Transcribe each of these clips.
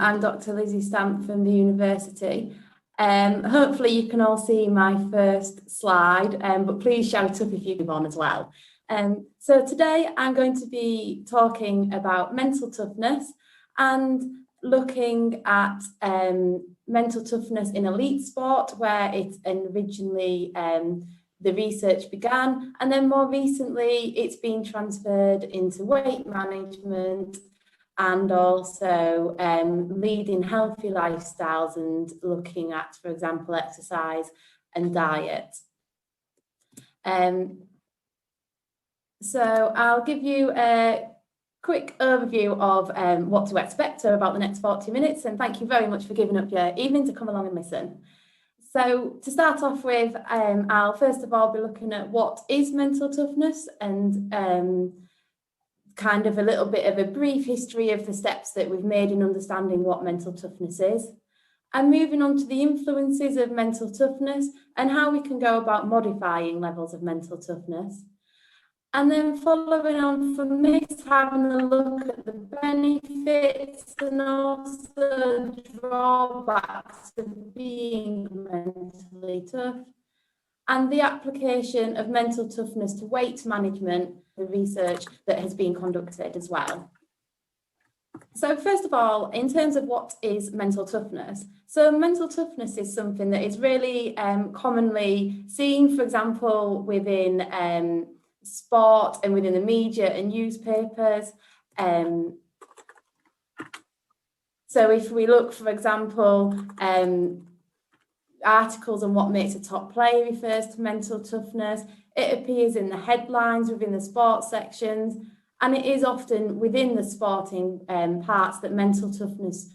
I'm Dr. Lizzie Stamp from the university. Hopefully you can all see my first slide, but please shout up if you move on as well. So today I'm going to be talking about mental toughness and looking at mental toughness in elite sport, where it originally the research began, and then more recently it's been transferred into weight management and also leading healthy lifestyles and looking at, for example, exercise and diet. So I'll give you a quick overview of what to expect about the next 40 minutes, and thank you very much for giving up your evening to come along and listen. So to start off with, I'll first of all be looking at what is mental toughness and kind of a little bit of a brief history of the steps that we've made in understanding what mental toughness is, and moving on to the influences of mental toughness and how we can go about modifying levels of mental toughness. And then following on from this, having a look at the benefits and also drawbacks of being mentally tough, and the application of mental toughness to weight management, the research that has been conducted as well. So first of all, in terms of what is mental toughness, so mental toughness is something that is really commonly seen, for example, within sport and within the media and newspapers. So if we look, for example, articles on what makes a top player refers to mental toughness. It appears in the headlines within the sports sections, and it is often within the sporting parts that mental toughness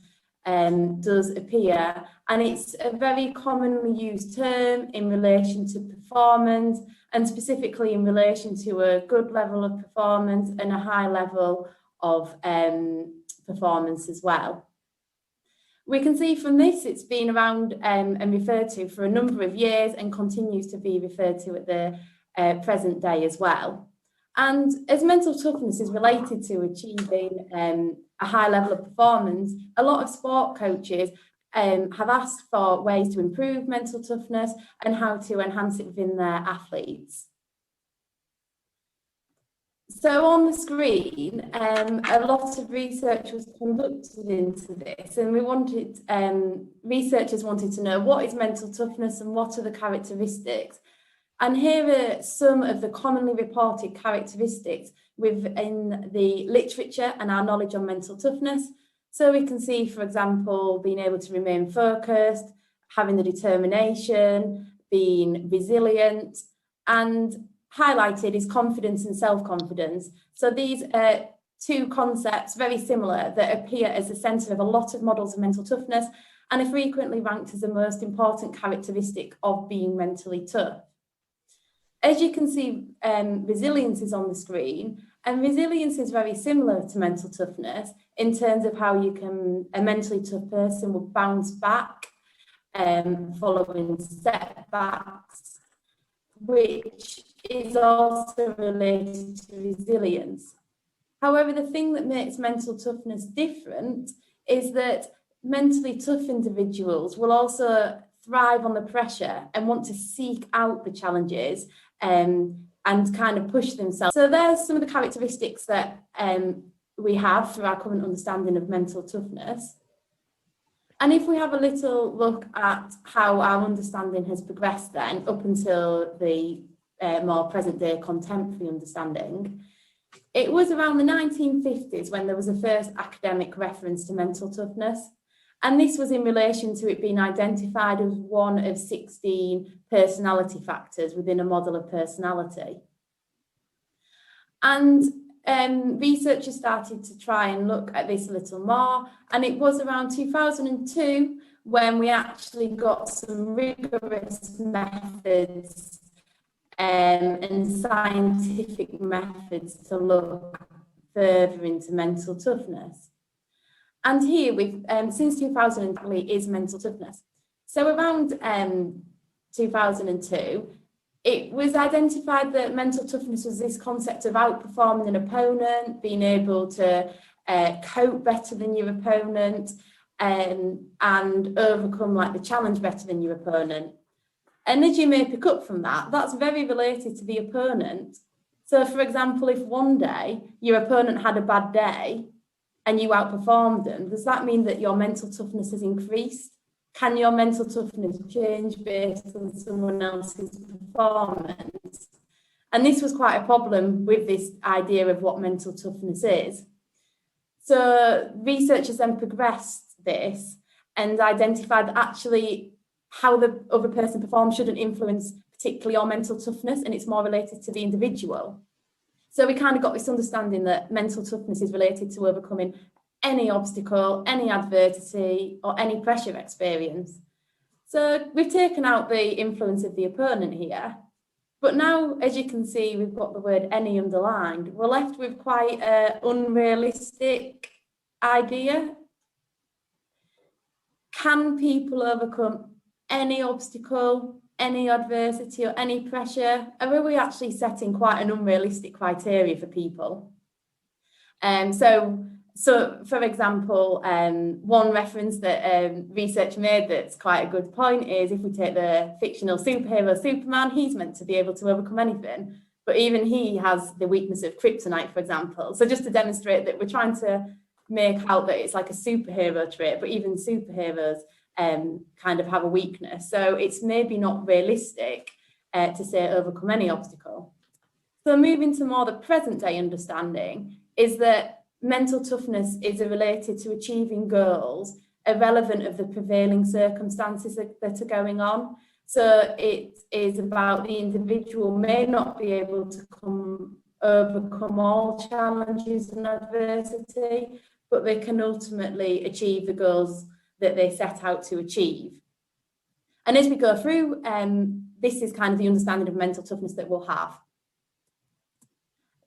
does appear. And it's a very commonly used term in relation to performance, and specifically in relation to a good level of performance and a high level of performance as well. We can see from this it's been around and referred to for a number of years and continues to be referred to at the present day as well. And as mental toughness is related to achieving a high level of performance, a lot of sport coaches have asked for ways to improve mental toughness and how to enhance it within their athletes. So on the screen, a lot of research was conducted into this, and researchers wanted to know what is mental toughness and what are the characteristics. And here are some of the commonly reported characteristics within the literature and our knowledge on mental toughness. So we can see, for example, being able to remain focused, having the determination, being resilient, and highlighted is confidence and self-confidence. So these are two concepts very similar that appear as the centre of a lot of models of mental toughness and are frequently ranked as the most important characteristic of being mentally tough. As you can see, resilience is on the screen, and resilience is very similar to mental toughness in terms of how a mentally tough person will bounce back following setbacks, which is also related to resilience. However, the thing that makes mental toughness different is that mentally tough individuals will also thrive on the pressure and want to seek out the challenges and kind of push themselves. So there's some of the characteristics that we have through our current understanding of mental toughness. And if we have a little look at how our understanding has progressed then up until the more present day contemporary understanding, it was around the 1950s when there was a first academic reference to mental toughness. And this was in relation to it being identified as one of 16 personality factors within a model of personality. And researchers started to try and look at this a little more, and it was around 2002 when we actually got some rigorous methods and scientific methods to look further into mental toughness. And here, since 2003 is mental toughness. So around 2002, it was identified that mental toughness was this concept of outperforming an opponent, being able to cope better than your opponent, and overcome like the challenge better than your opponent. And as you may pick up from that, that's very related to the opponent. So for example, if one day your opponent had a bad day and you outperformed them, does that mean that your mental toughness has increased? Can your mental toughness change based on someone else's performance? And this was quite a problem with this idea of what mental toughness is. So researchers then progressed this and identified that actually how the other person performs shouldn't influence particularly your mental toughness, and it's more related to the individual. So we kind of got this understanding that mental toughness is related to overcoming any obstacle, any adversity, or any pressure experience. So we've taken out the influence of the opponent here, but now, as you can see, we've got the word any underlined. We're left with quite an unrealistic idea. Can people overcome any obstacle, any adversity, or any pressure? Or are we actually setting quite an unrealistic criteria for people? So for example, one reference that research made that's quite a good point is if we take the fictional superhero Superman, he's meant to be able to overcome anything, but even he has the weakness of kryptonite, for example. So just to demonstrate that we're trying to make out that it's like a superhero trait, but even superheroes kind of have a weakness. So it's maybe not realistic to say overcome any obstacle. So moving to more the present day understanding is that mental toughness is related to achieving goals irrelevant of the prevailing circumstances that are going on. So it is about the individual may not be able to overcome all challenges and adversity, but they can ultimately achieve the goals that they set out to achieve. And as we go through, this is kind of the understanding of mental toughness that we'll have.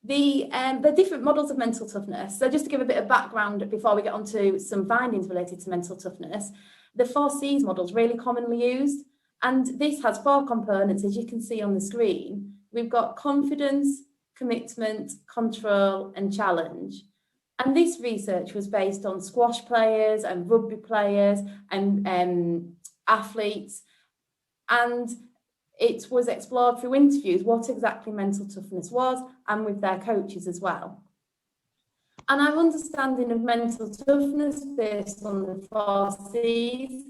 The different models of mental toughness. So just to give a bit of background before we get on to some findings related to mental toughness, the 4 C's model is really commonly used. And this has 4 components, as you can see on the screen. We've got confidence, commitment, control, and challenge. And this research was based on squash players and rugby players and athletes. And it was explored through interviews what exactly mental toughness was and with their coaches as well. And our understanding of mental toughness based on the 4 C's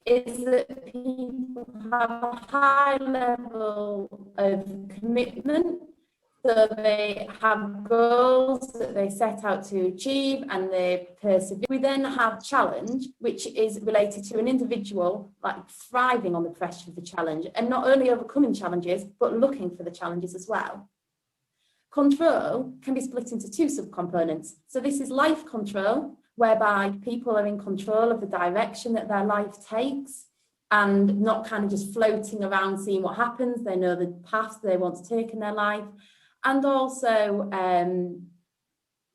is that people have a high level of commitment. So they have goals that they set out to achieve and they persevere. We then have challenge, which is related to an individual like thriving on the pressure of the challenge and not only overcoming challenges, but looking for the challenges as well. Control can be split into 2 subcomponents. So this is life control, whereby people are in control of the direction that their life takes and not kind of just floating around seeing what happens. They know the path they want to take in their life. And also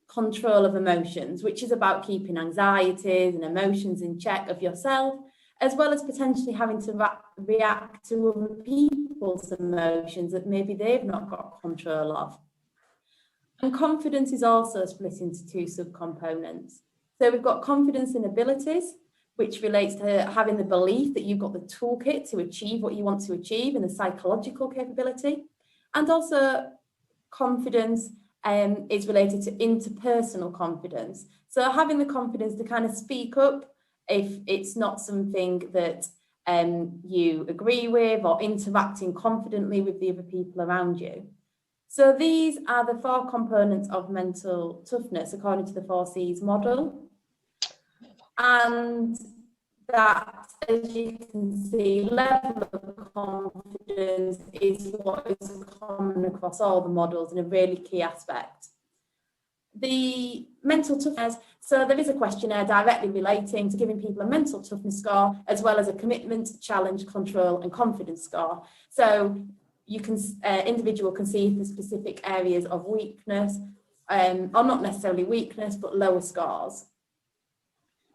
control of emotions, which is about keeping anxieties and emotions in check of yourself, as well as potentially having to react to other people's emotions that maybe they've not got control of. And confidence is also split into 2 subcomponents. So we've got confidence in abilities, which relates to having the belief that you've got the toolkit to achieve what you want to achieve and the psychological capability. And also confidence is related to interpersonal confidence. So having the confidence to kind of speak up if it's not something that you agree with, or interacting confidently with the other people around you. So these are the 4 components of mental toughness according to the 4 C's model. And that, as you can see, level of confidence is what is common across all the models and a really key aspect. The mental toughness, so there is a questionnaire directly relating to giving people a mental toughness score, as well as a commitment, challenge, control, and confidence score. So you can, individual can see the specific areas of weakness, or not necessarily weakness, but lower scores.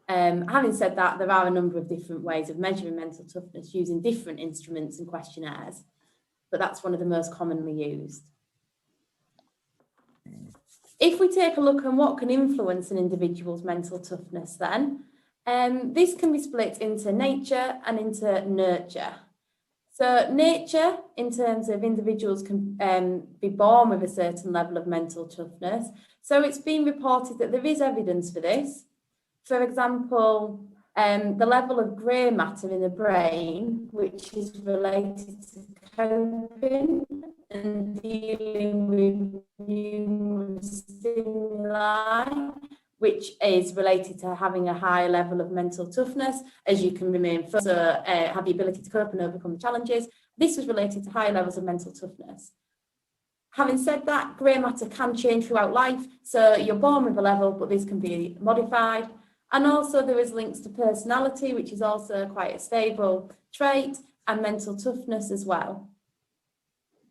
Having said that, there are a number of different ways of measuring mental toughness using different instruments and questionnaires, but that's one of the most commonly used. If we take a look at what can influence an individual's mental toughness then, This can be split into nature and into nurture. So nature, in terms of individuals, can be born with a certain level of mental toughness. So it's been reported that there is evidence for this. For example, the level of grey matter in the brain, which is related to coping and dealing with numerous stimuli, which is related to having a higher level of mental toughness, as you can remain focused, have the ability to cope and overcome challenges. This was related to higher levels of mental toughness. Having said that, grey matter can change throughout life, so you're born with a level, but this can be modified. And also there is links to personality, which is also quite a stable trait, and mental toughness as well.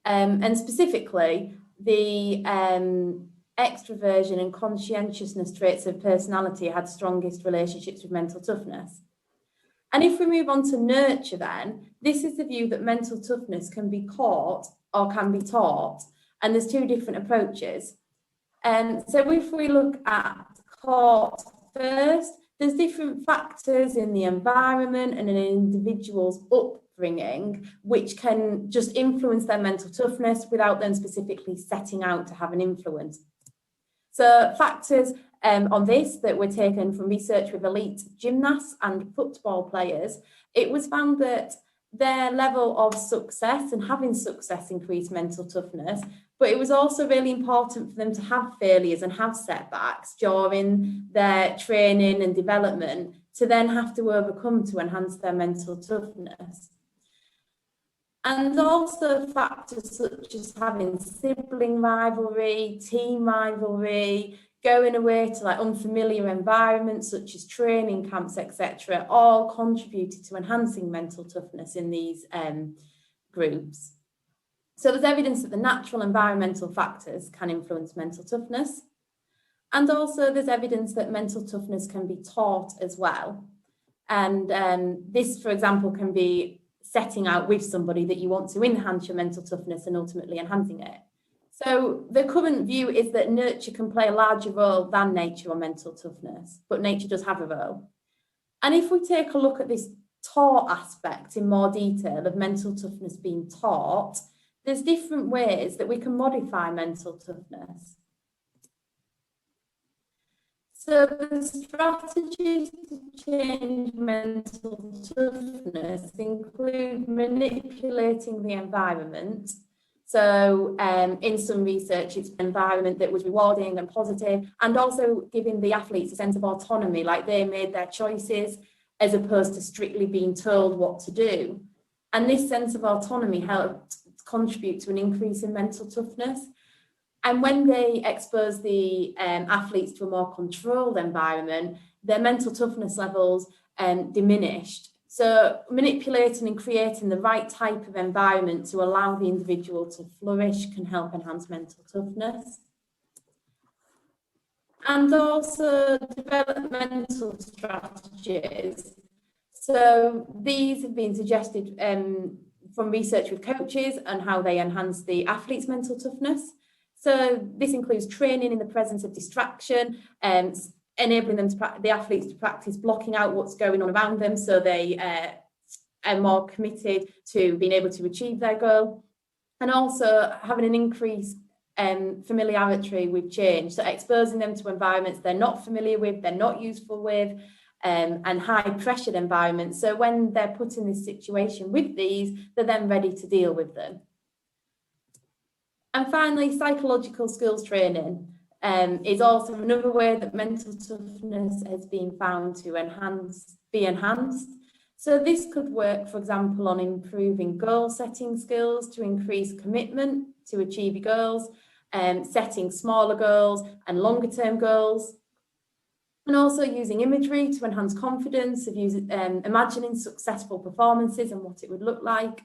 And specifically, the extroversion and conscientiousness traits of personality had strongest relationships with mental toughness. And if we move on to nurture then, this is the view that mental toughness can be caught or can be taught. And there's two different approaches. So if we look at caught first, there's different factors in the environment and in an individual's upbringing which can just influence their mental toughness without them specifically setting out to have an influence. So factors on this that were taken from research with elite gymnasts and football players, it was found that their level of success and having success increased mental toughness, but it was also really important for them to have failures and have setbacks during their training and development to then have to overcome to enhance their mental toughness. And also factors such as having sibling rivalry, team rivalry, going away to like unfamiliar environments such as training camps, etc., all contributed to enhancing mental toughness in these groups. So there's evidence that the natural environmental factors can influence mental toughness. And also there's evidence that mental toughness can be taught as well. And this, for example, can be setting out with somebody that you want to enhance your mental toughness and ultimately enhancing it. So the current view is that nurture can play a larger role than nature on mental toughness, but nature does have a role. And if we take a look at this taught aspect in more detail of mental toughness being taught, there's different ways that we can modify mental toughness. So the strategies to change mental toughness include manipulating the environment. So in some research, it's an environment that was rewarding and positive, and also giving the athletes a sense of autonomy, like they made their choices as opposed to strictly being told what to do. And this sense of autonomy helped contribute to an increase in mental toughness. And when they expose the athletes to a more controlled environment, their mental toughness levels diminished. So manipulating and creating the right type of environment to allow the individual to flourish can help enhance mental toughness. And also developmental strategies. So these have been suggested from research with coaches and how they enhance the athlete's mental toughness. So this includes training in the presence of distraction, enabling them the athletes to practice blocking out what's going on around them so they are more committed to being able to achieve their goal. And also having an increased familiarity with change, so exposing them to environments they're not familiar with, they're not useful with, and high pressured environments. So when they're put in this situation with these, they're then ready to deal with them. And finally, psychological skills training is also another way that mental toughness has been found to be enhanced. So this could work, for example, on improving goal setting skills to increase commitment to achieve your goals, setting smaller goals and longer term goals, and also using imagery to enhance confidence of imagining successful performances and what it would look like,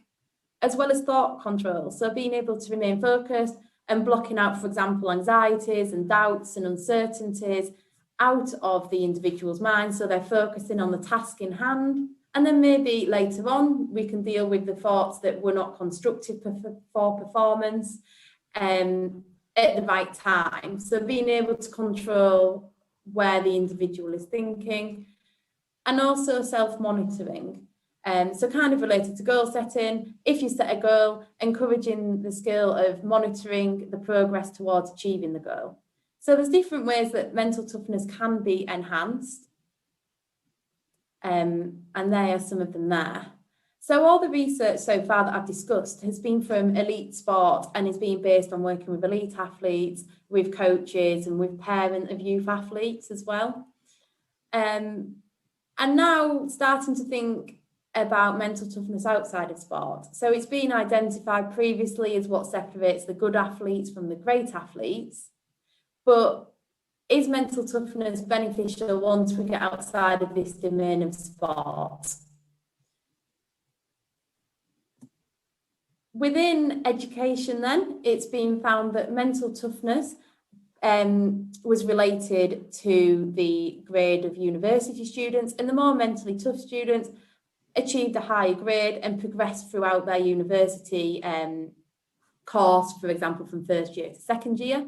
as well as thought control. So being able to remain focused and blocking out, for example, anxieties and doubts and uncertainties out of the individual's mind. So they're focusing on the task in hand. And then maybe later on, we can deal with the thoughts that were not constructive for performance at the right time. So being able to control where the individual is thinking. and also self-monitoring. So kind of related to goal setting, if you set a goal, encouraging the skill of monitoring the progress towards achieving the goal. So there's different ways that mental toughness can be enhanced. And there are some of them there. So all the research so far that I've discussed has been from elite sport and is being based on working with elite athletes, with coaches and with parents of youth athletes as well. And now starting to think about mental toughness outside of sport. So it's been identified previously as what separates the good athletes from the great athletes. But is mental toughness beneficial once we get outside of this domain of sport? Within education then, it's been found that mental toughness was related to the grade of university students, and the more mentally tough students achieved a higher grade and progressed throughout their university course, for example, from first year to second year.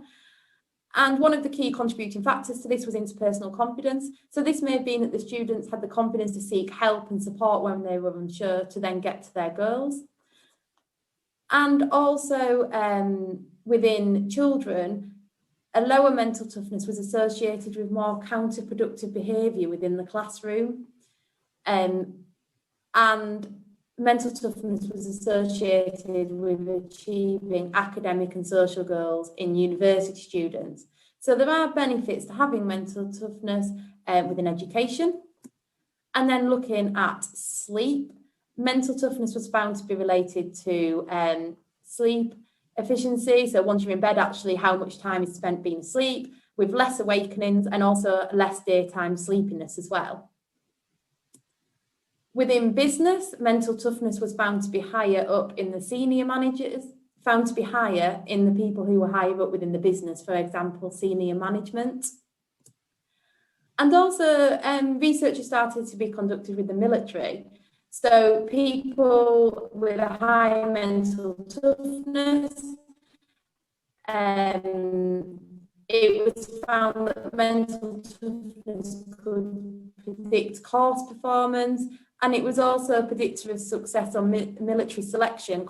And one of the key contributing factors to this was interpersonal confidence. So this may have been that the students had the confidence to seek help and support when they were unsure to then get to their goals. And also within children, a lower mental toughness was associated with more counterproductive behaviour within the classroom. And mental toughness was associated with achieving academic and social goals in university students. So there are benefits to having mental toughness within education. And then looking at sleep, mental toughness was found to be related to sleep efficiency. So once you're in bed, actually how much time is spent being asleep, with less awakenings and also less daytime sleepiness as well. Within business, mental toughness was found to be higher up in the senior managers, found to be higher in the people who were higher up within the business, for example, senior management. And also research has started to be conducted with the military. So people with a high mental toughness, it was found that mental toughness could predict course performance, and it was also a predictor of success on military selection.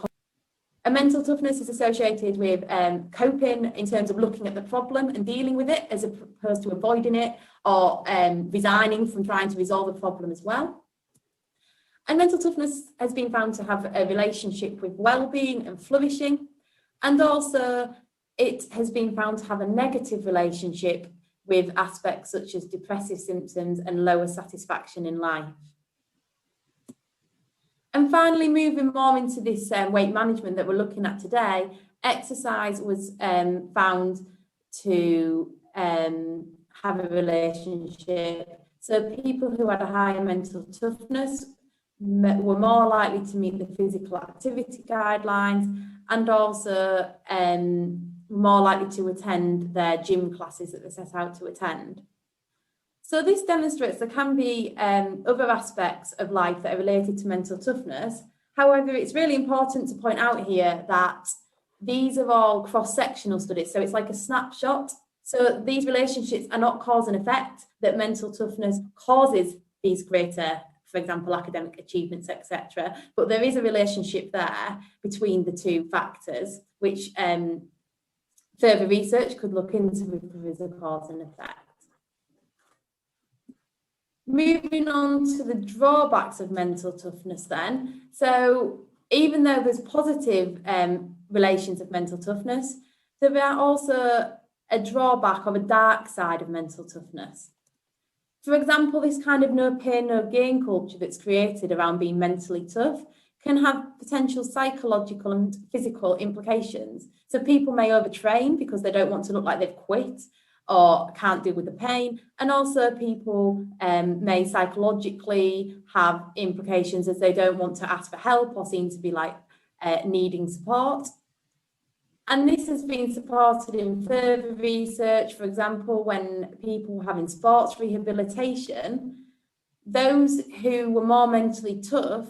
A mental toughness is associated with coping in terms of looking at the problem and dealing with it, as opposed to avoiding it or resigning from trying to resolve a problem as well. And mental toughness has been found to have a relationship with well-being and flourishing, and also it has been found to have a negative relationship with aspects such as depressive symptoms and lower satisfaction in life. And finally, moving more into this weight management that we're looking at today, exercise was found to have a relationship. So people who had a higher mental toughness were more likely to meet the physical activity guidelines, and also more likely to attend their gym classes that they set out to attend. So this demonstrates there can be other aspects of life that are related to mental toughness. However, it's really important to point out here that these are all cross-sectional studies, so it's like a snapshot. So these relationships are not cause and effect, that mental toughness causes these greater, for example, academic achievements, etc. But there is a relationship there between the two factors, which further research could look into if there is a cause and effect. Moving on to the drawbacks of mental toughness then. So even though there's positive relations of mental toughness, there are also a drawback or a dark side of mental toughness. For example, this kind of no pain, no gain culture that's created around being mentally tough can have potential psychological and physical implications. So people may overtrain because they don't want to look like they've quit or can't deal with the pain. And also people may psychologically have implications as they don't want to ask for help or seem to be like needing support. And this has been supported in further research. For example, when people were having sports rehabilitation, those who were more mentally tough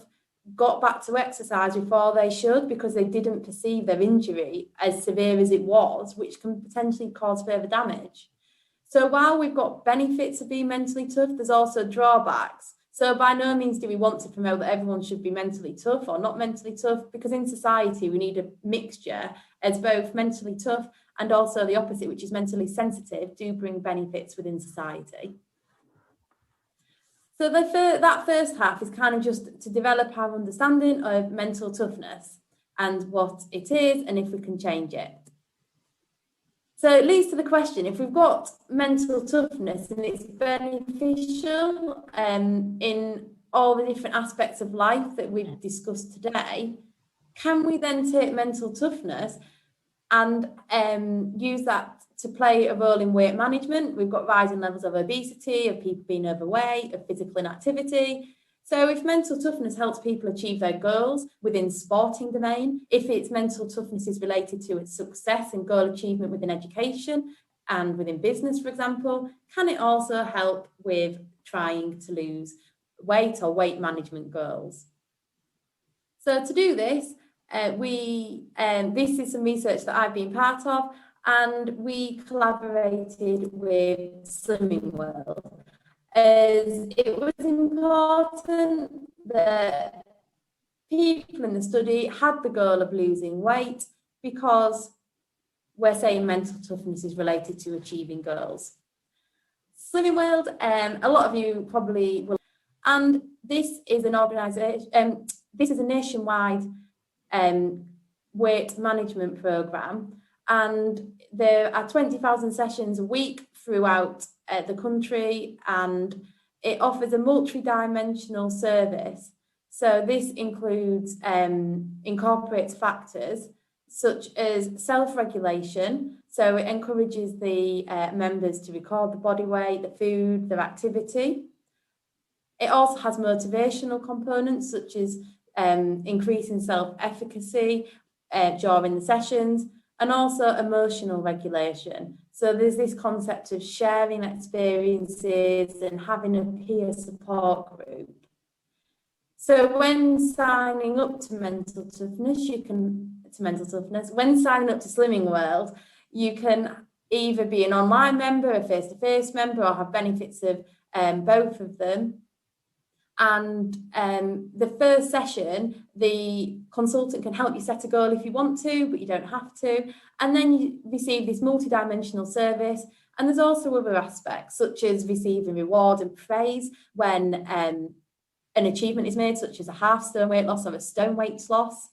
got back to exercise before they should because they didn't perceive their injury as severe as it was, which can potentially cause further damage. So while we've got benefits of being mentally tough, there's also drawbacks. So by no means do we want to promote that everyone should be mentally tough or not mentally tough, because in society we need a mixture, as both mentally tough and also the opposite, which is mentally sensitive, do bring benefits within society. So that first half is kind of just to develop our understanding of mental toughness and what it is and if we can change it. So it leads to the question, if we've got mental toughness and it's beneficial in all the different aspects of life that we've discussed today, can we then take mental toughness and use that to play a role in weight management? We've got rising levels of obesity, of people being overweight, of physical inactivity. So if mental toughness helps people achieve their goals within sporting domain, if its mental toughness is related to its success and goal achievement within education and within business, for example, can it also help with trying to lose weight or weight management goals? So to do this, this is some research that I've been part of, and we collaborated with Slimming World, as it was important that people in the study had the goal of losing weight, because we're saying mental toughness is related to achieving goals. Slimming World, a lot of you probably will, and this is an organisation, this is a nationwide weight management programme, and there are 20,000 sessions a week throughout the country, and it offers a multi-dimensional service. So this includes incorporates factors such as self-regulation. So it encourages the members to record the body weight, the food, their activity. It also has motivational components such as increasing self-efficacy during the sessions, and also emotional regulation. So there's this concept of sharing experiences and having a peer support group. So when signing up to mental toughness, when signing up to Slimming World, you can either be an online member, a face-to-face member, or have benefits of both of them. And the first session, the consultant can help you set a goal if you want to, but you don't have to. And then you receive this multidimensional service. And there's also other aspects, such as receiving reward and praise when an achievement is made, such as a half stone weight loss or a stone weight loss.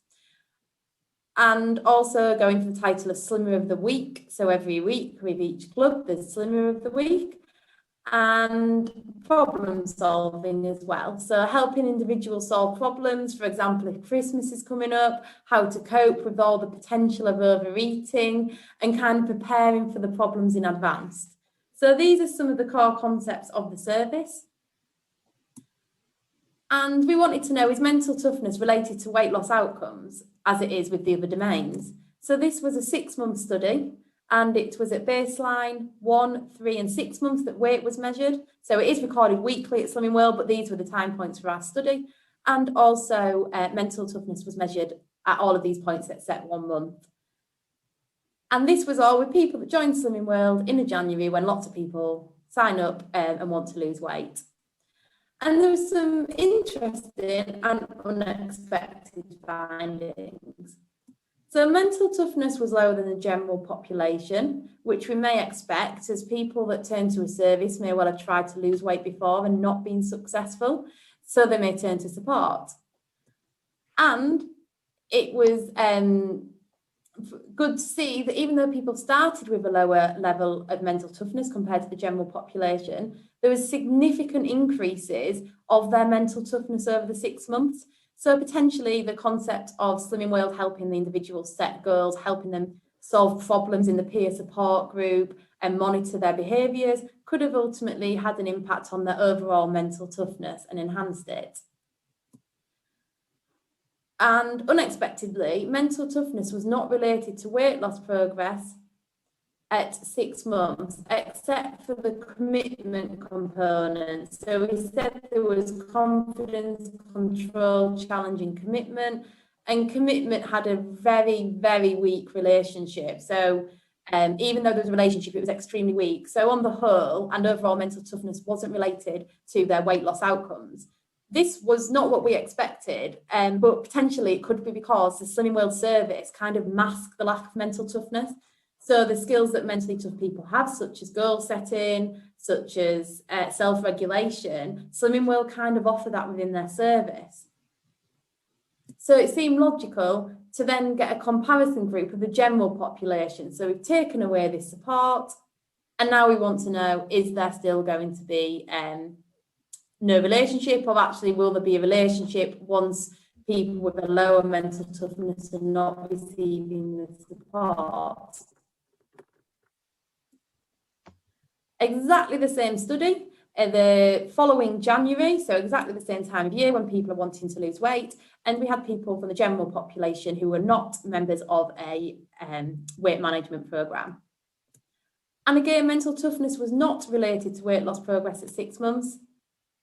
And also going for the title of Slimmer of the Week. So every week with each club, there's Slimmer of the Week. And problem solving as well. So helping individuals solve problems, for example, if Christmas is coming up, how to cope with all the potential of overeating, and kind of preparing for the problems in advance. So these are some of the core concepts of the service. And we wanted to know, is mental toughness related to weight loss outcomes as it is with the other domains? So this was a 6-month study, and it was at baseline 1, 3 and 6 months that weight was measured. So it is recorded weekly at Slimming World, but these were the time points for our study. And also mental toughness was measured at all of these points except 1 month. And this was all with people that joined Slimming World in January, when lots of people sign up and want to lose weight. And there were some interesting and unexpected findings. So mental toughness was lower than the general population, which we may expect, as people that turn to a service may well have tried to lose weight before and not been successful, so they may turn to support. And it was good to see that even though people started with a lower level of mental toughness compared to the general population, there was significant increases of their mental toughness over the 6 months. So potentially the concept of Slimming World helping the individuals set goals, helping them solve problems in the peer support group and monitor their behaviours could have ultimately had an impact on their overall mental toughness and enhanced it. And unexpectedly, mental toughness was not related to weight loss progress at 6 months, except for the commitment component. So we said there was confidence, control, challenging commitment, and commitment had a very, very weak relationship. So even though there was a relationship, it was extremely weak. So on the whole, and overall mental toughness wasn't related to their weight loss outcomes. this was not what we expected, but potentially it could be because the Slimming World service kind of masked the lack of mental toughness. So the skills that mentally tough people have, such as goal setting, such as self-regulation, Slimming World kind of offer that within their service. So it seemed logical to then get a comparison group of the general population. So we've taken away this support, and now we want to know, is there still going to be no relationship, or actually will there be a relationship once people with a lower mental toughness are not receiving the support? Exactly the same study the following January, so exactly the same time of year when people are wanting to lose weight, and we had people from the general population who were not members of a weight management programme. And again, mental toughness was not related to weight loss progress at 6 months.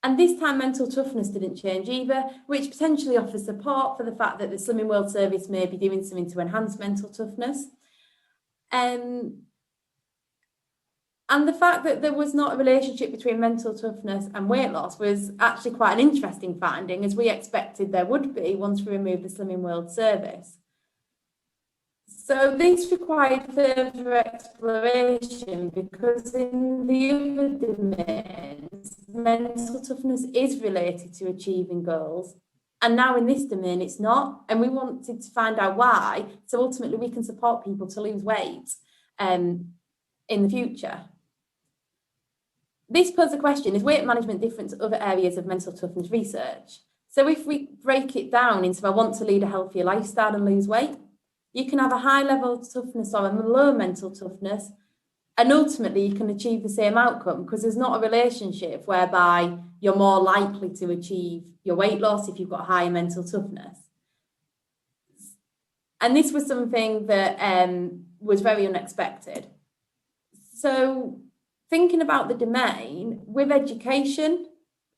And this time, mental toughness didn't change either, which potentially offers support for the fact that the Slimming World service may be doing something to enhance mental toughness. And the fact that there was not a relationship between mental toughness and weight loss was actually quite an interesting finding, as we expected there would be once we removed the Slimming World service. So this required further exploration, because in the other domains, mental toughness is related to achieving goals. And now in this domain, it's not. And we wanted to find out why, so ultimately we can support people to lose weight in the future. This poses a question: is weight management different to other areas of mental toughness research? So if we break it down into I want to lead a healthier lifestyle and lose weight, you can have a high level of toughness or a low mental toughness, and ultimately you can achieve the same outcome, because there's not a relationship whereby you're more likely to achieve your weight loss if you've got higher mental toughness. And this was something that was very unexpected. So thinking about the domain, with education,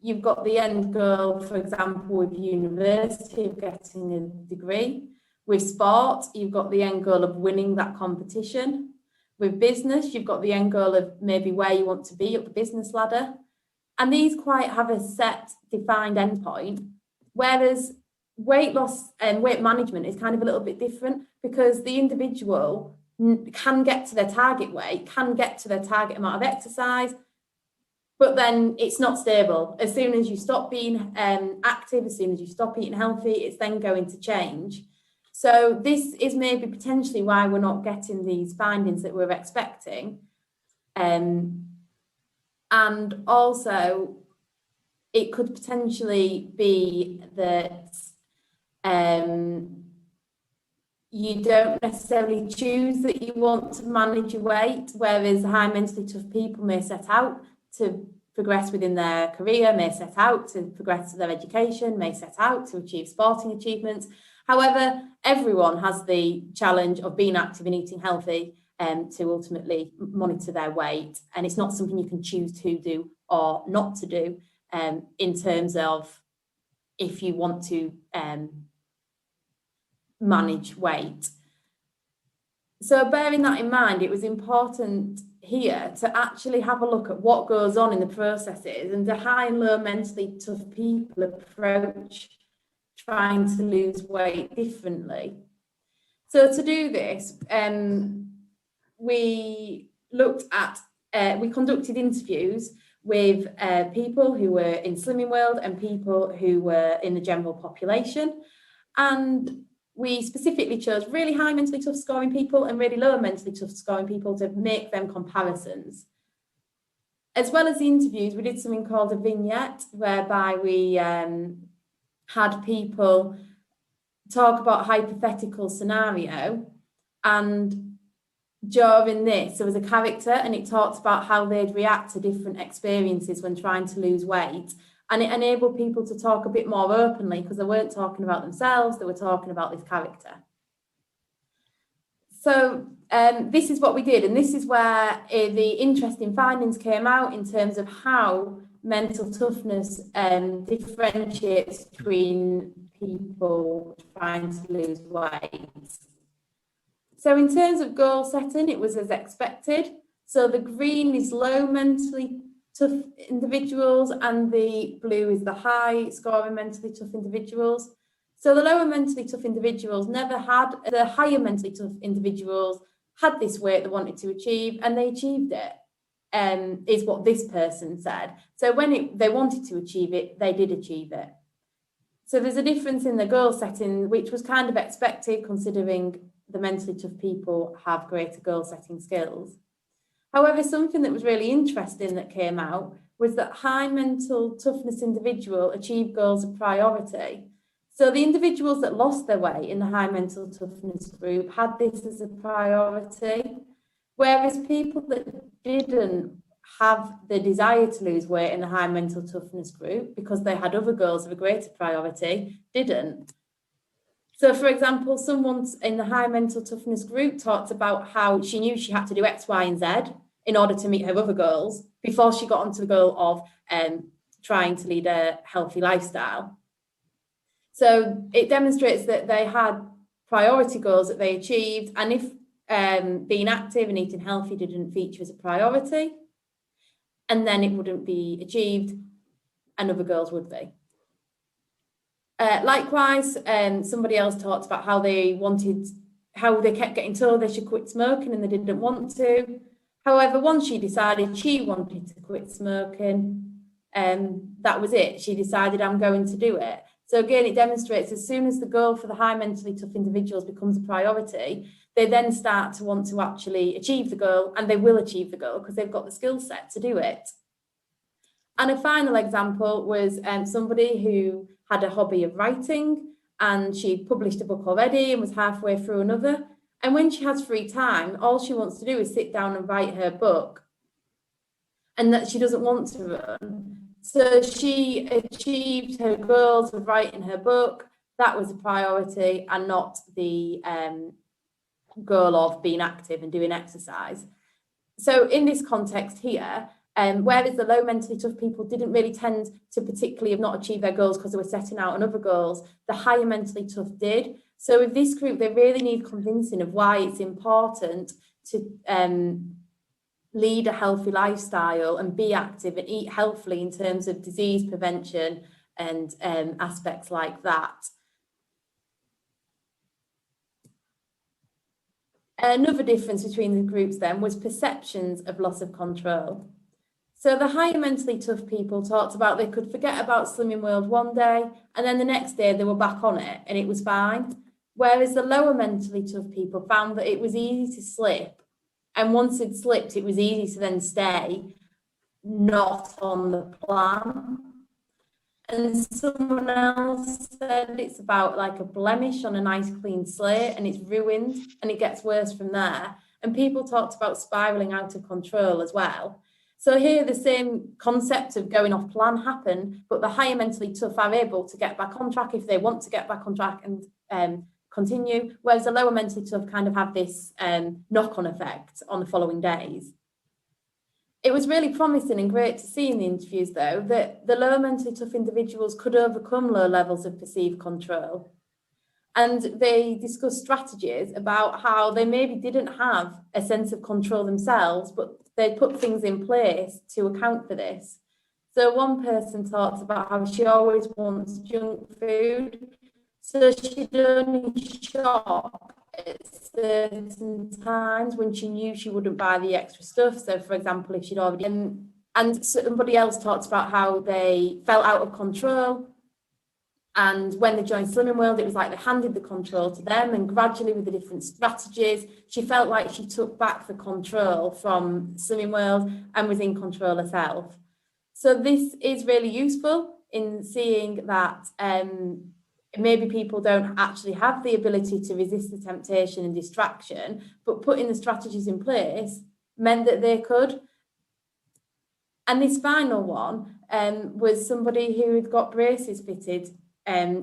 you've got the end goal, for example, with university, of getting a degree. With sport, you've got the end goal of winning that competition. With business, you've got the end goal of maybe where you want to be up the business ladder. And these quite have a set defined endpoint, whereas weight loss and weight management is kind of a little bit different, because the individual can get to their target weight, can get to their target amount of exercise, but then it's not stable. As soon as you stop being active, as soon as you stop eating healthy, it's then going to change. So this is maybe potentially why we're not getting these findings that we're expecting. And also, it could potentially be that you don't necessarily choose that you want to manage your weight, whereas high mentally tough people may set out to progress within their career, may set out to progress to their education, may set out to achieve sporting achievements. However, everyone has the challenge of being active and eating healthy to ultimately monitor their weight. And it's not something you can choose to do or not to do in terms of if you want to manage weight. So bearing that in mind, it was important here to actually have a look at what goes on in the processes, and the high and low mentally tough people approach trying to lose weight differently. So to do this, we conducted interviews with people who were in Slimming World and people who were in the general population. And we specifically chose really high mentally tough scoring people and really low mentally tough scoring people to make them comparisons. As well as the interviews, we did something called a vignette, whereby we had people talk about a hypothetical scenario, and during this there was a character and it talked about how they'd react to different experiences when trying to lose weight, and it enabled people to talk a bit more openly, because they weren't talking about themselves, they were talking about this character. So this is what we did, and this is where the interesting findings came out in terms of how mental toughness differentiates between people trying to lose weight. So in terms of goal setting, it was as expected. So the green is low mentally tough individuals, and the blue is the high scoring mentally tough individuals. So the lower mentally tough individuals never had, the higher mentally tough individuals had this weight they wanted to achieve, and they achieved it, is what this person said. So when they wanted to achieve it, they did achieve it. So there's a difference in the goal setting, which was kind of expected considering the mentally tough people have greater goal setting skills. However, something that was really interesting that came out was that high mental toughness individual achieved goals of priority. So the individuals that lost their weight in the high mental toughness group had this as a priority, whereas people that didn't have the desire to lose weight in the high mental toughness group because they had other goals of a greater priority didn't. So, for example, someone in the high mental toughness group talked about how she knew she had to do X, Y, and Z in order to meet her other goals before she got onto the goal of trying to lead a healthy lifestyle. So it demonstrates that they had priority goals that they achieved, and if being active and eating healthy didn't feature as a priority, and then it wouldn't be achieved, and other goals would be. Likewise, somebody else talked about how they kept getting told they should quit smoking and they didn't want to. However, once she decided she wanted to quit smoking, that was it. She decided, I'm going to do it. So again, it demonstrates as soon as the goal for the high mentally tough individuals becomes a priority, they then start to want to actually achieve the goal, and they will achieve the goal because they've got the skill set to do it. And a final example was somebody who had a hobby of writing, and she'd published a book already and was halfway through another. And when she has free time, all she wants to do is sit down and write her book, and that she doesn't want to run. So she achieved her goals of writing her book. That was a priority, and not the goal of being active and doing exercise. So in this context here, whereas the low mentally tough people didn't really tend to particularly have not achieved their goals because they were setting out on other goals, the higher mentally tough did. So with this group, they really need convincing of why it's important to lead a healthy lifestyle and be active and eat healthily in terms of disease prevention and aspects like that. Another difference between the groups then was perceptions of loss of control. So the higher mentally tough people talked about they could forget about Slimming World one day, and then the next day they were back on it and it was fine. Whereas the lower mentally tough people found that it was easy to slip, and once it slipped, it was easy to then stay not on the plan. And someone else said it's about like a blemish on a nice clean slate, and it's ruined and it gets worse from there. And people talked about spiraling out of control as well. So here the same concept of going off plan happened, but the higher mentally tough are able to get back on track if they want to get back on track and continue, whereas the lower mentally tough kind of have this knock-on effect on the following days. It was really promising and great to see in the interviews, though, that the lower mentally tough individuals could overcome low levels of perceived control. And they discussed strategies about how they maybe didn't have a sense of control themselves, but they put things in place to account for this. So one person talked about how she always wants junk food, so she'd only shop at certain times when she knew she wouldn't buy the extra stuff. So, for example, if she'd already... And somebody else talked about how they felt out of control. And when they joined Slimming World, it was like they handed the control to them, and gradually with the different strategies, she felt like she took back the control from Slimming World and was in control herself. So this is really useful in seeing that maybe people don't actually have the ability to resist the temptation and distraction, but putting the strategies in place meant that they could. And this final one was somebody who had got braces fitted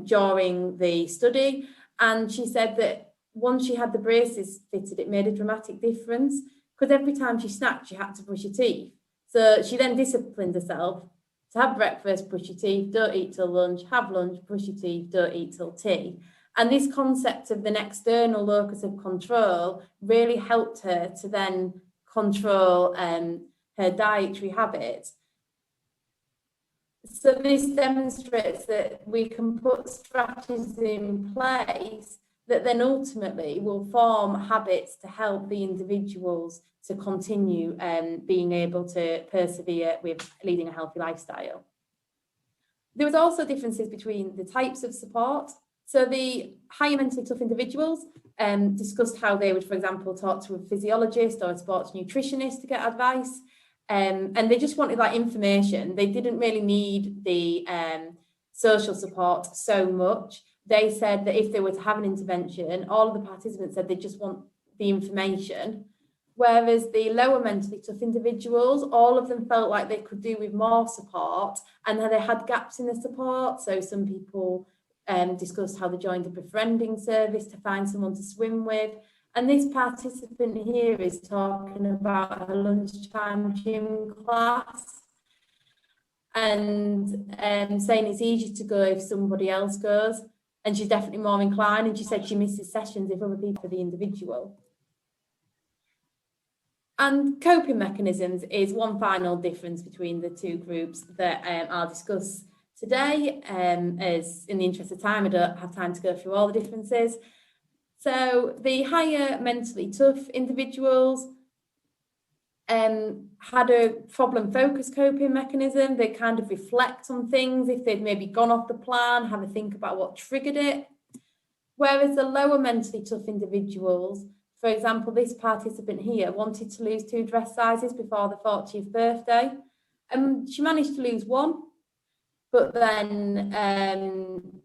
during the study, and she said that once she had the braces fitted, it made a dramatic difference because every time she snacked, she had to brush her teeth. So she then disciplined herself to have breakfast, brush your teeth, don't eat till lunch, have lunch, brush your teeth, don't eat till tea. And this concept of an external locus of control really helped her to then control her dietary habits. So this demonstrates that we can put strategies in place that then ultimately will form habits to help the individuals to continue being able to persevere with leading a healthy lifestyle. There was also differences between the types of support. So the higher mentally tough individuals discussed how they would, for example, talk to a physiologist or a sports nutritionist to get advice. And they just wanted that information. They didn't really need the social support so much. They said that if they were to have an intervention, all of the participants said they just want the information. Whereas the lower mentally tough individuals, all of them felt like they could do with more support, and they had gaps in the support. So some people discussed how they joined a befriending service to find someone to swim with. And this participant here is talking about her lunchtime gym class and saying it's easier to go if somebody else goes. And she's definitely more inclined. And she said she misses sessions if other people are the individual. And coping mechanisms is one final difference between the two groups that I'll discuss today. As in the interest of time, I don't have time to go through all the differences. So the higher mentally tough individuals had a problem-focused coping mechanism. They kind of reflect on things. If they'd maybe gone off the plan, have a think about what triggered it. Whereas the lower mentally tough individuals, for example, this participant here wanted to lose 2 dress sizes before the 40th birthday. And she managed to lose 1, but then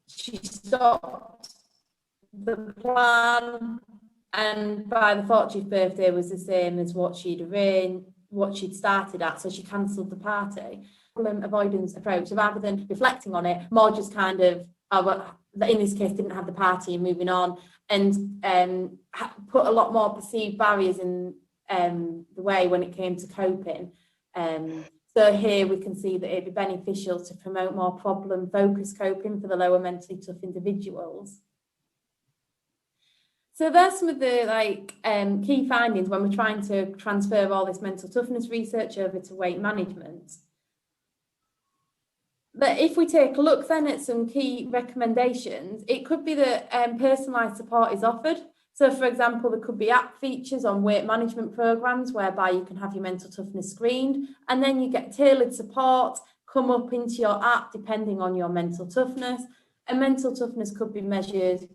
she stopped the plan, and by the 40th birthday was the same as what she'd arranged, what she'd started at, so she cancelled the party. Problem avoidance approach, so rather than reflecting on it, more just kind of, in this case, didn't have the party and moving on, and put a lot more perceived barriers in the way when it came to coping. So here we can see that it'd be beneficial to promote more problem-focused coping for the lower mentally tough individuals. So there's some of the key findings when we're trying to transfer all this mental toughness research over to weight management. But if we take a look then at some key recommendations, it could be that personalised support is offered. So for example, there could be app features on weight management programs whereby you can have your mental toughness screened, and then you get tailored support come up into your app depending on your mental toughness. And mental toughness could be measured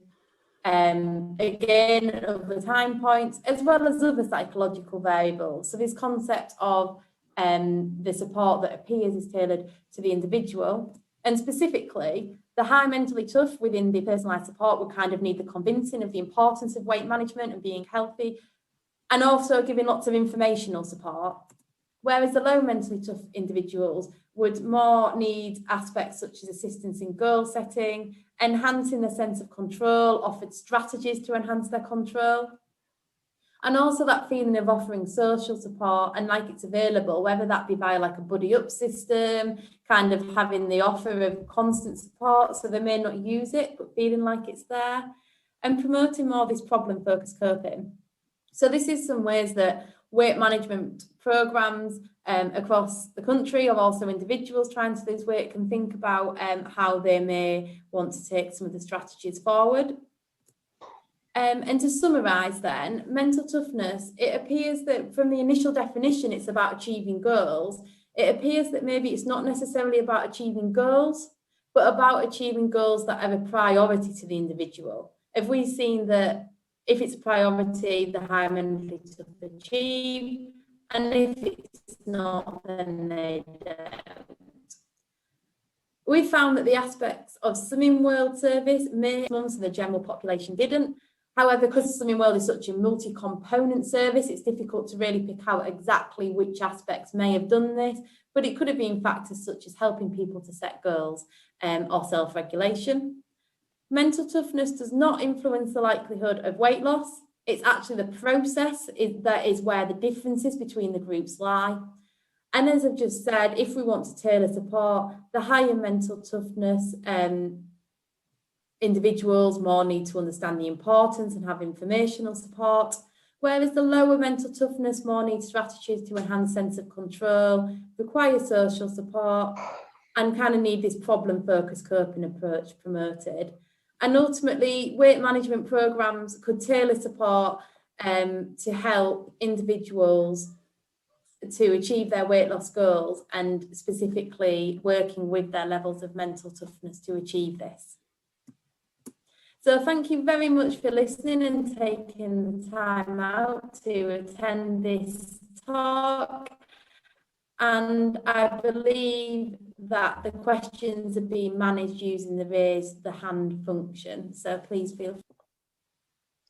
again at other time points, as well as other psychological variables. So this concept of the support that appears is tailored to the individual. And specifically, the high mentally tough within the personalised support would kind of need the convincing of the importance of weight management and being healthy, and also giving lots of informational support. Whereas the low mentally tough individuals would more need aspects such as assistance in goal setting, enhancing their sense of control, offered strategies to enhance their control, and also that feeling of offering social support and like it's available, whether that be via like a buddy up system, kind of having the offer of constant support so they may not use it, but feeling like it's there, and promoting more this problem-focused coping. So this is some ways that weight management programs across the country, or also individuals trying to lose weight, can think about how they may want to take some of the strategies forward. And to summarise then, mental toughness, it appears that from the initial definition, it's about achieving goals. It appears that maybe it's not necessarily about achieving goals, but about achieving goals that are a priority to the individual. Have we seen that if it's a priority, the higher mentally tough achieve, and if it's not, then they don't. We found that the aspects of Slimming World service made so the general population didn't. However, because Slimming World is such a multi-component service, it's difficult to really pick out exactly which aspects may have done this, but it could have been factors such as helping people to set goals or self-regulation. Mental toughness does not influence the likelihood of weight loss. It's actually the process that is where the differences between the groups lie. And as I've just said, if we want to tailor support, the higher mental toughness individuals more need to understand the importance and have informational support, whereas the lower mental toughness more need strategies to enhance sense of control, require social support, and kind of need this problem-focused coping approach promoted. And ultimately, weight management programs could tailor support to help individuals to achieve their weight loss goals, and specifically working with their levels of mental toughness to achieve this. So thank you very much for listening and taking the time out to attend this talk. And I believe that the questions are being managed using the raise the hand function. So please feel